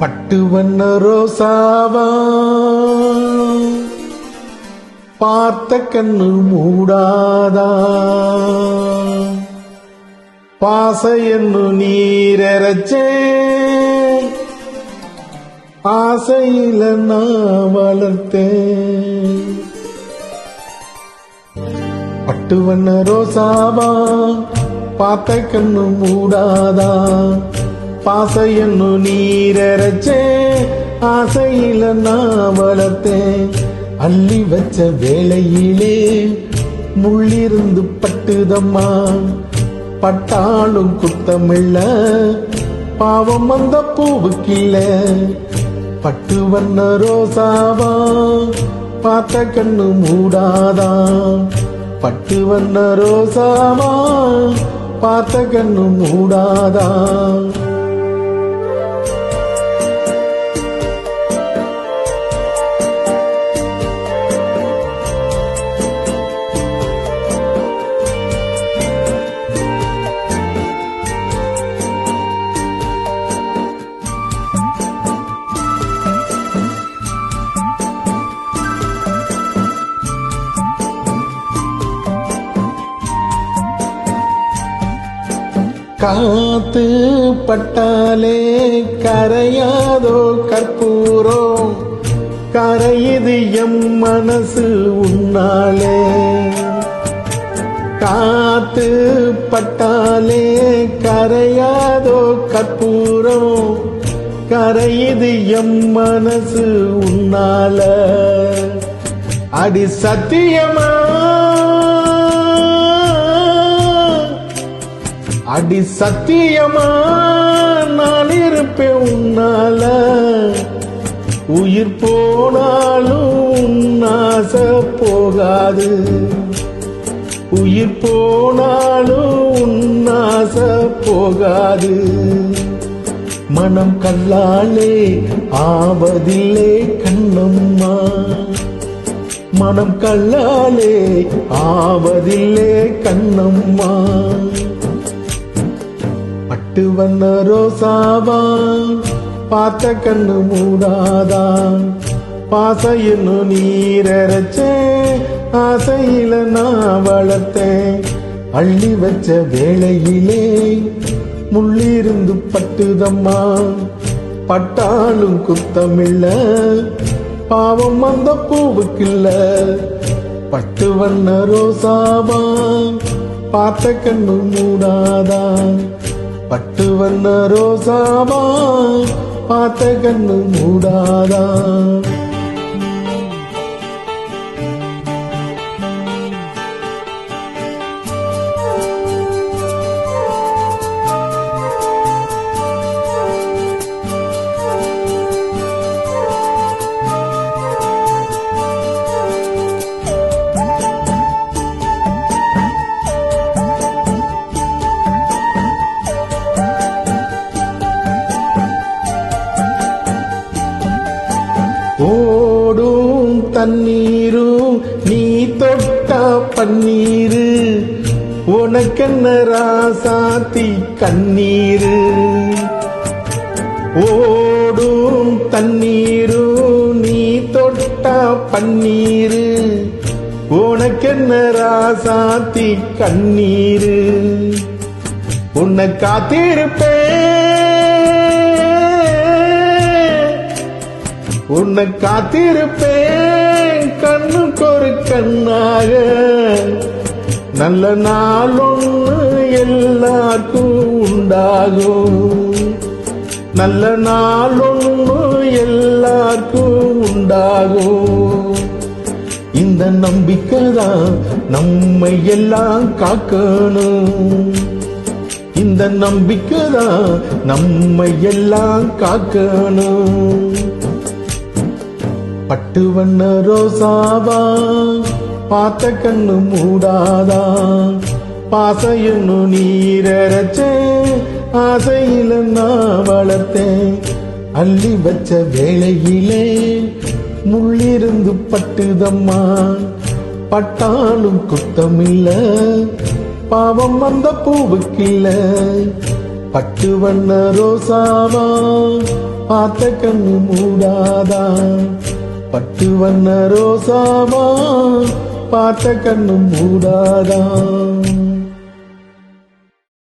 பட்டு வண்ண ரோசாவா பார்த்த கண்ணு மூடாதா, பாச என்னு நீரச்சே ஆசையில நான் வளர்த்தேன். பட்டு வண்ண ரோசாவா பார்த்த கண்ணு மூடாதா, பாச என்னு நீரச்சே ஆசையில நான் வளர்த்தேன். அள்ளி வச்ச வேளையிலே முள்ளிருந்து பட்டுதம்மா, பட்டாலும் குத்தமில்ல பாவம் அந்த பூவுக்கில்ல. பட்டு வண்ண ரோசாவா பார்த்த கண்ணு மூடாதா, பட்டு வண்ண ரோசாவா பார்த்த கண்ணு மூடாதா. காத்து பட்டாலே கரையாதோ கற்பூரம், கரையுது எம் மனசு உன்னாலே. காத்து பட்டாலே கரையாதோ கற்பூரம், கரையுது எம் மனசு உன்னால. அடி சத்தியமா அடி சத்தியமா நான் இருப்பேன் உன்னால. உயிர் போனாலும் ஆசை போகாது, உயிர் போனாலும் ஆசை போகாது. மனம் கல்லாலே ஆவதில்லை கண்ணம்மா, மனம் கல்லாலே ஆவதில்லை கண்ணம்மா. பட்டு வண்ண ரோசாவா பார்த்த கண்ணு மூடாதா, பாச என்னு நீரச்சே ஆசையில நான் வளர்த்தேன். அள்ளி வச்ச வேளையிலே முள்ளிருந்து பட்டுதம்மா, பட்டாலும் குத்தமில்ல பாவம் அந்த பூவுக்கில்ல. பட்டு வண்ண ரோசாவா பார்த்த கண்ணு மூடாதா, பட்டு வண்ண ரோசாவா பார்த்த கண்ணு மூடாதா. ஓடும் தண்ணீரும் நீ தொட்ட பன்னீரு, உனக்கென்ன ராசாத்தி கண்ணீரு. ஓடும் தண்ணீரும் நீ தொட்ட பன்னீரு, உனக்கென்ன ராசாத்தி கண்ணீரு. உன்னை காத்திருப்பேன், உன்னை காத்திருப்பேன் கண்ணுக்கு ஒரு கண்ணாக. நல்ல நாள் ஒன்று எல்லாருக்கும் உண்டாகும், நல்ல நாள் ஒன்று எல்லாருக்கும் உண்டாகும். இந்த நம்பிக்கைதான் நம்மை எல்லாம் காக்கணும், இந்த நம்பிக்கைதான் நம்மை எல்லாம் காக்கணும். பட்டு வண்ண ரோசாவா பார்த்த கண்ணு மூடாதா, பாச என்னு நீரச்சே ஆசையில நான் வளர்த்தேன். அள்ளி வச்ச வேளையிலே முள்ளிருந்து பட்டுதம்மா, பட்டாலும் குத்தமில்ல பாவம் அந்த பூவுக்கில்ல. பட்டு வண்ண ரோசாவா பார்த்த கண்ணு மூடாதா பட்டு வண்ண ரோசாவா பார்த்த கண்ணு மூடாதா